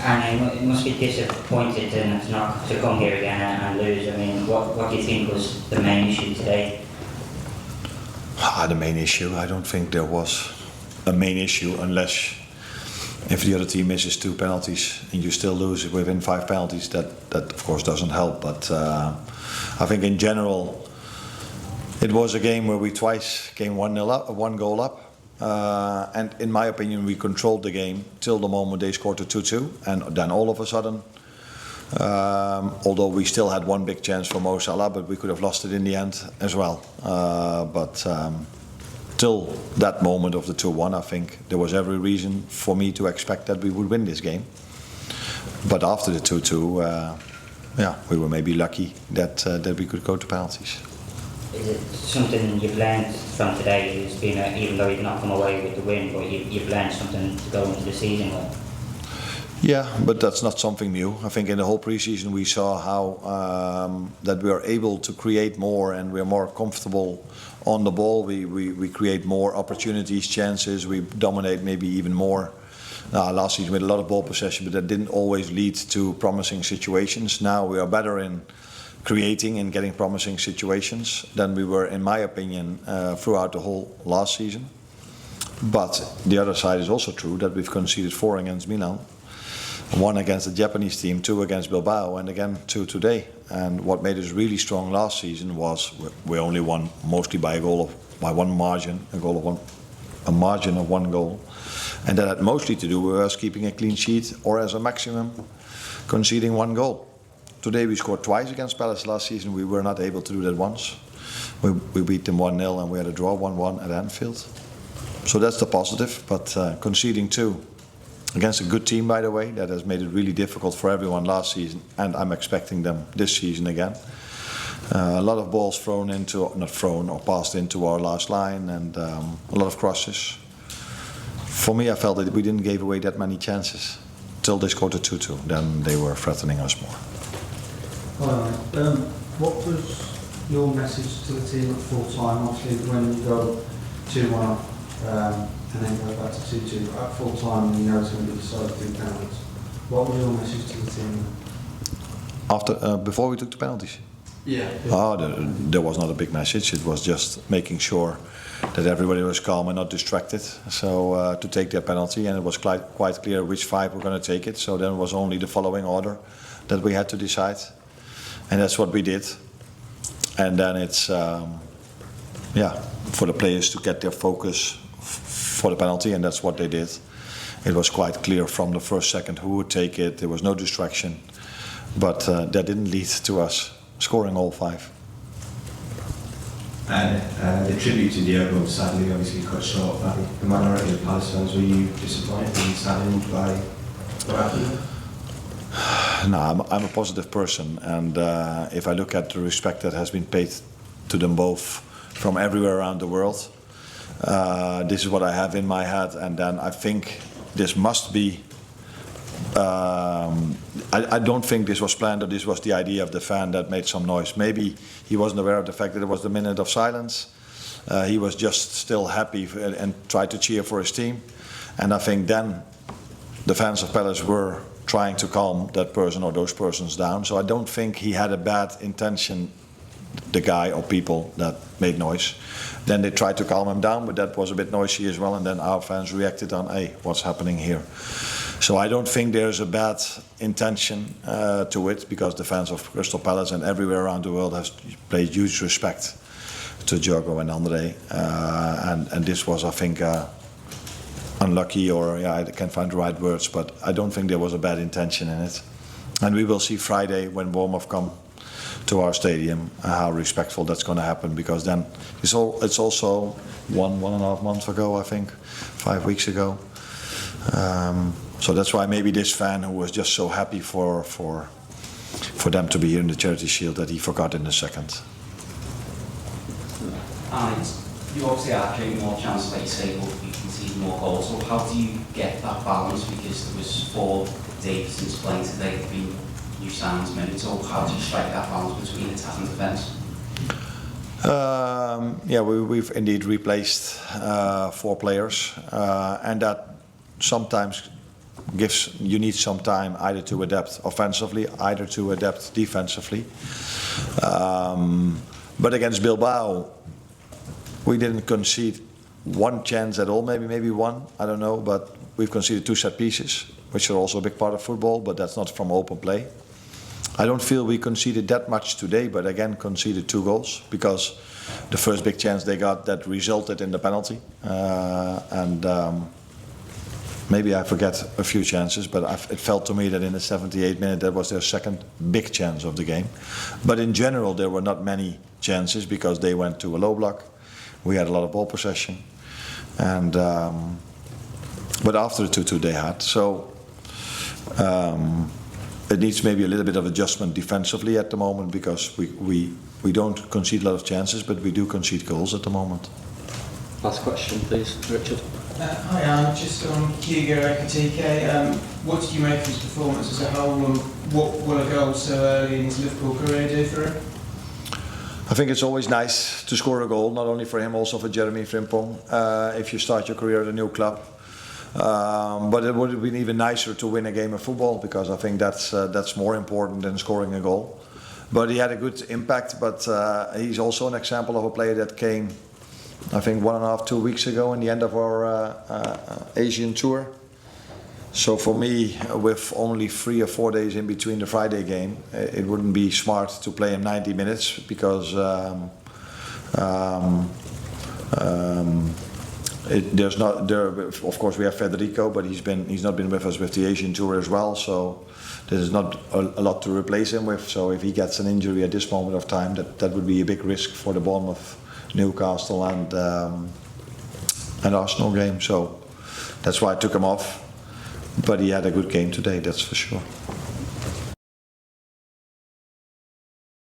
And it must be disappointed to come here again and lose. I mean, what do you think was the main issue today? The main issue, I don't think there was a main issue unless if the other team misses 2 penalties and you still lose within 5 penalties, that of course doesn't help. But I think in general, it was a game where we twice came 1-0 up, 1 goal up. And in my opinion, we controlled the game till the moment they scored the 2-2, and then all of a sudden, although we still had 1 big chance for Mo Salah, but we could have lost it in the end as well. But till that moment of the 2-1, I think there was every reason for me to expect that we would win this game. But after the 2-2, we were maybe lucky that we could go to penalties. Is it something you've learned from today? It's been even though you did not come away with the win, but you've learned something to go into the season with? Yeah, but that's not something new. I think in the whole preseason we saw how that we are able to create more and we're more comfortable on the ball. We create more opportunities, chances. We dominate maybe even more. Last season we had a lot of ball possession, but that didn't always lead to promising situations. Now we are better in creating and getting promising situations than we were, in my opinion, throughout the whole last season. But the other side is also true that we've conceded 4 against Milan, 1 against the Japanese team, 2 against Bilbao, and again 2 today. And what made us really strong last season was we only won mostly by a margin of 1 goal, and that had mostly to do with us keeping a clean sheet or as a maximum conceding 1 goal. Today we scored twice against Palace last season. We were not able to do that once. We beat them 1-0 and we had a draw 1-1 at Anfield. So that's the positive, but conceding 2 against a good team, by the way, that has made it really difficult for everyone last season, and I'm expecting them this season again. A lot of balls passed into our last line, and a lot of crosses. For me, I felt that we didn't give away that many chances till they scored the 2-2. Then they were threatening us more. What was your message to the team at full time? Obviously, when you go 2-1 and then go back to 2-2 at full time, you know it's going to be decided through penalties. What was your message to the team? Before we took the penalties? Yeah. There was not a big message. It was just making sure that everybody was calm and not distracted. So to take their penalty, and it was quite clear which 5 were going to take it. So then it was only the following order that we had to decide. And that's what we did. And then it's, for the players to get their focus for the penalty, and that's what they did. It was quite clear from the first second who would take it. There was no distraction. But that didn't lead to us scoring all 5. The tribute to Diogo sadly obviously cut short by the minority of Palace fans. Were you disappointed and saddened by what happened? No, I'm a positive person, and if I look at the respect that has been paid to them both from everywhere around the world, this is what I have in my head, and then I think this must be. I don't think this was planned, or this was the idea of the fan that made some noise. Maybe he wasn't aware of the fact that it was the minute of silence. He was just still happy and tried to cheer for his team, and I think then the fans of Palace were trying to calm that person or those persons down. So I don't think he had a bad intention, the guy or people that made noise. Then they tried to calm him down, but that was a bit noisy as well, and then our fans reacted on, hey, what's happening here? So I don't think there's a bad intention to it, because the fans of Crystal Palace and everywhere around the world have paid huge respect to Diogo and Andre, and this was, I think, unlucky, or I can't find the right words, but I don't think there was a bad intention in it. And we will see Friday when Bournemouth come to our stadium how respectful that's going to happen, because then it's also 1.5 months ago, I think, 5 weeks ago. So that's why maybe this fan who was just so happy for them to be here in the Charity Shield, that he forgot in a second. And you obviously are creating more chances, like you say, but you can see more goals. So how do you get that balance? Because there was 4 days since playing today, between new signings minutes. So how do you strike that balance between attack and defence? We've indeed replaced 4 players, and that sometimes you need some time either to adapt offensively, either to adapt defensively. But against Bilbao, we didn't concede one chance at all, maybe one, I don't know, but we've conceded 2 set pieces, which are also a big part of football, but that's not from open play. I don't feel we conceded that much today, but again conceded 2 goals because the first big chance they got that resulted in the penalty, maybe I forget a few chances, but it felt to me that in the 78th minute that was their second big chance of the game. But in general there were not many chances because they went to a low block. We had a lot of ball possession, and but after the 2-2 they had. So it needs maybe a little bit of adjustment defensively at the moment because we don't concede a lot of chances, but we do concede goals at the moment. Last question, please, Richard. Hi, Arne. Just on Hugo Ekitike. What did you make of his performance as a whole, and what will a goal so early in his Liverpool career do for him? I think it's always nice to score a goal, not only for him, also for Jeremy Frimpong, if you start your career at a new club. But it would have been even nicer to win a game of football because I think that's more important than scoring a goal. But he had a good impact, but he's also an example of a player that came, I think 1.5, 2 weeks ago in the end of our Asian tour. So for me, with only 3 or 4 days in between the Friday game, it wouldn't be smart to play him 90 minutes because of course we have Federico, but he's not been with us with the Asian tour as well. So there's not a lot to replace him with. So if he gets an injury at this moment of time, that would be a big risk for the Bournemouth, Newcastle and Arsenal game. So that's why I took him off. But he had a good game today, that's for sure.